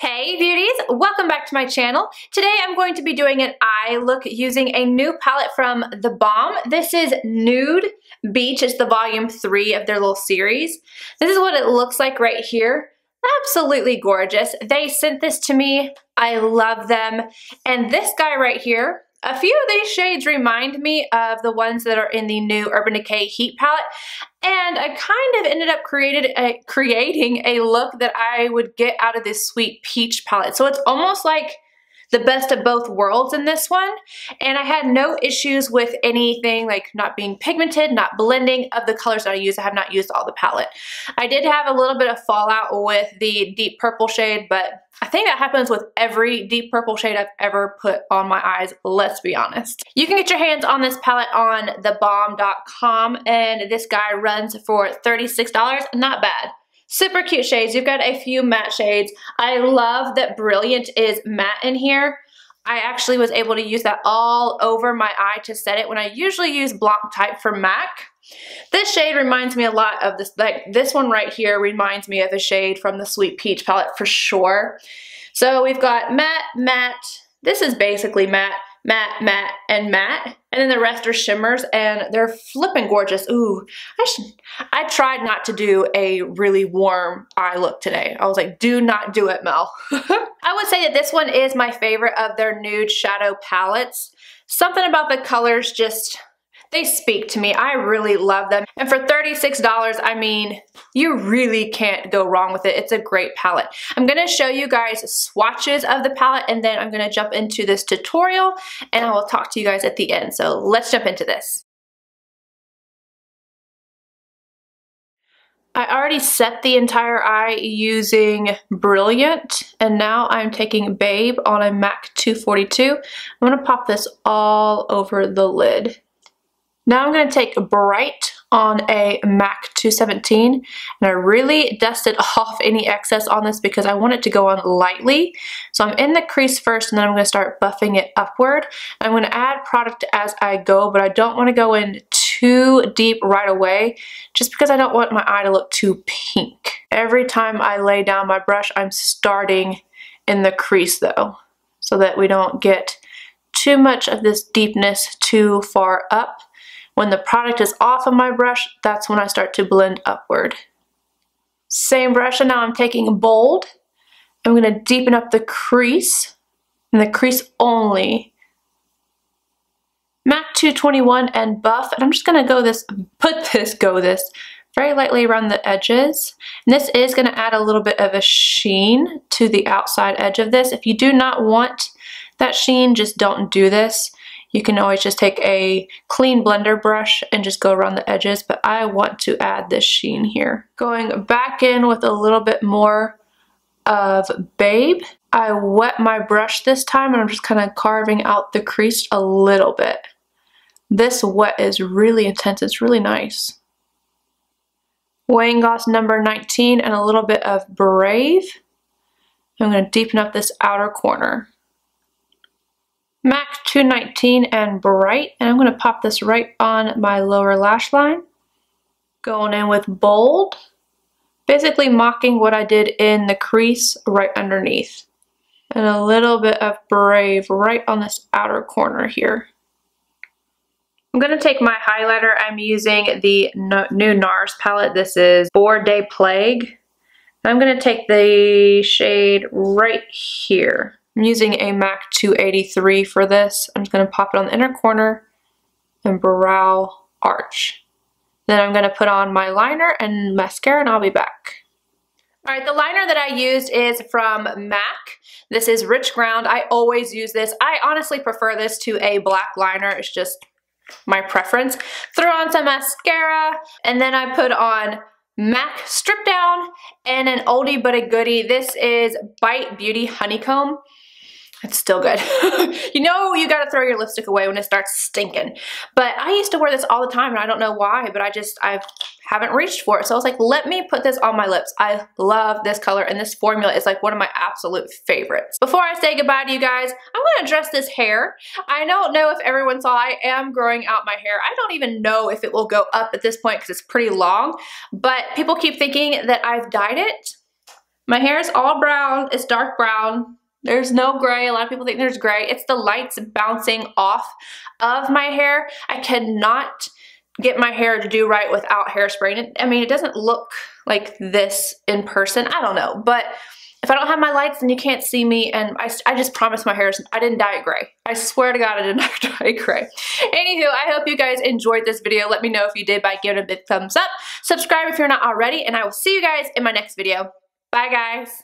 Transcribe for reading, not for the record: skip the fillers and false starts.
Hey beauties, welcome back to my channel. Today I'm going to be doing an eye look using a new palette from the Balm. This is Nude Beach. It's the volume 3 of their little series. This is what it looks like right here. Absolutely gorgeous. They sent this to me. I love them. And this guy right here, a few of these shades remind me of the ones that are in the new Urban Decay Heat palette. And I kind of ended up creating a look that I would get out of this Sweet Peach palette. So it's almost like the best of both worlds in this one. And I had no issues with anything like not being pigmented, not blending of the colors that I use. I have not used all the palette. I did have a little bit of fallout with the deep purple shade, but I think that happens with every deep purple shade I've ever put on my eyes, let's be honest. You can get your hands on this palette on thebalm.com, and this guy runs for $36, not bad. Super cute shades. You've got a few matte shades. I love that Brilliant is matte in here. I actually was able to use that all over my eye to set it when I usually use Blanc Type for MAC. This shade reminds me a lot of this, like this one right here reminds me of a shade from the Sweet Peach palette for sure. So we've got matte, matte, this is basically matte, matte, matte, and matte. And then the rest are shimmers and they're flipping gorgeous. Ooh, I tried not to do a really warm eye look today. I was like, do not do it, Mel. I would say that this one is my favorite of their nude shadow palettes. Something about the colors just, they speak to me. I really love them. And for $36, I mean, you really can't go wrong with it. It's a great palette. I'm gonna show you guys swatches of the palette and then I'm gonna jump into this tutorial and I will talk to you guys at the end. So let's jump into this. I already set the entire eye using Brilliant, and now I'm taking Babe on a MAC 242. I'm gonna pop this all over the lid. Now I'm going to take Bright on a MAC 217 and I really dusted off any excess on this because I want it to go on lightly. So I'm in the crease first and then I'm going to start buffing it upward. I'm going to add product as I go, but I don't want to go in too deep right away just because I don't want my eye to look too pink. Every time I lay down my brush, I'm starting in the crease though, so that we don't get too much of this deepness too far up. When the product is off of my brush, that's when I start to blend upward. Same brush, and now I'm taking Bold. I'm going to deepen up the crease, and the crease only. MAC 221 and Buff, and I'm just going to go this very lightly around the edges. And this is going to add a little bit of a sheen to the outside edge of this. If you do not want that sheen, just don't do this. You can always just take a clean blender brush and just go around the edges, but I want to add this sheen here. Going back in with a little bit more of Babe. I wet my brush this time and I'm just kind of carving out the crease a little bit. This wet is really intense, it's really nice. Wayne Goss number 19 and a little bit of Brave. I'm going to deepen up this outer corner. MAC 219 and Bright, and I'm going to pop this right on my lower lash line. Going in with Bold, basically mocking what I did in the crease right underneath. And a little bit of Brave right on this outer corner here. I'm going to take my highlighter. I'm using the new NARS palette. This is 4 Day Plague. I'm going to take the shade right here. I'm using a MAC 283 for this. I'm just going to pop it on the inner corner and brow arch. Then I'm going to put on my liner and mascara and I'll be back. Alright, the liner that I used is from MAC. This is Rich Ground. I always use this. I honestly prefer this to a black liner. It's just my preference. Throw on some mascara and then I put on MAC Stripdown and an oldie but a goodie. This is Bite Beauty Honeycomb. It's still good. You know you gotta throw your lipstick away when it starts stinking. But I used to wear this all the time and I don't know why, but I haven't reached for it. So I was like, let me put this on my lips. I love this color and this formula is like one of my absolute favorites. Before I say goodbye to you guys, I'm gonna address this hair. I don't know if everyone saw I am growing out my hair. I don't even know if it will go up at this point because it's pretty long, but people keep thinking that I've dyed it. My hair is all brown. It's dark brown. There's no gray. A lot of people think there's gray. It's the lights bouncing off of my hair. I cannot get my hair to do right without hairspray. I mean, it doesn't look like this in person. I don't know, but if I don't have my lights, then you can't see me, and I just promise my hair, I didn't dye it gray. I swear to God I did not dye it gray. Anywho, I hope you guys enjoyed this video. Let me know if you did by giving it a big thumbs up. Subscribe if you're not already, and I will see you guys in my next video. Bye, guys.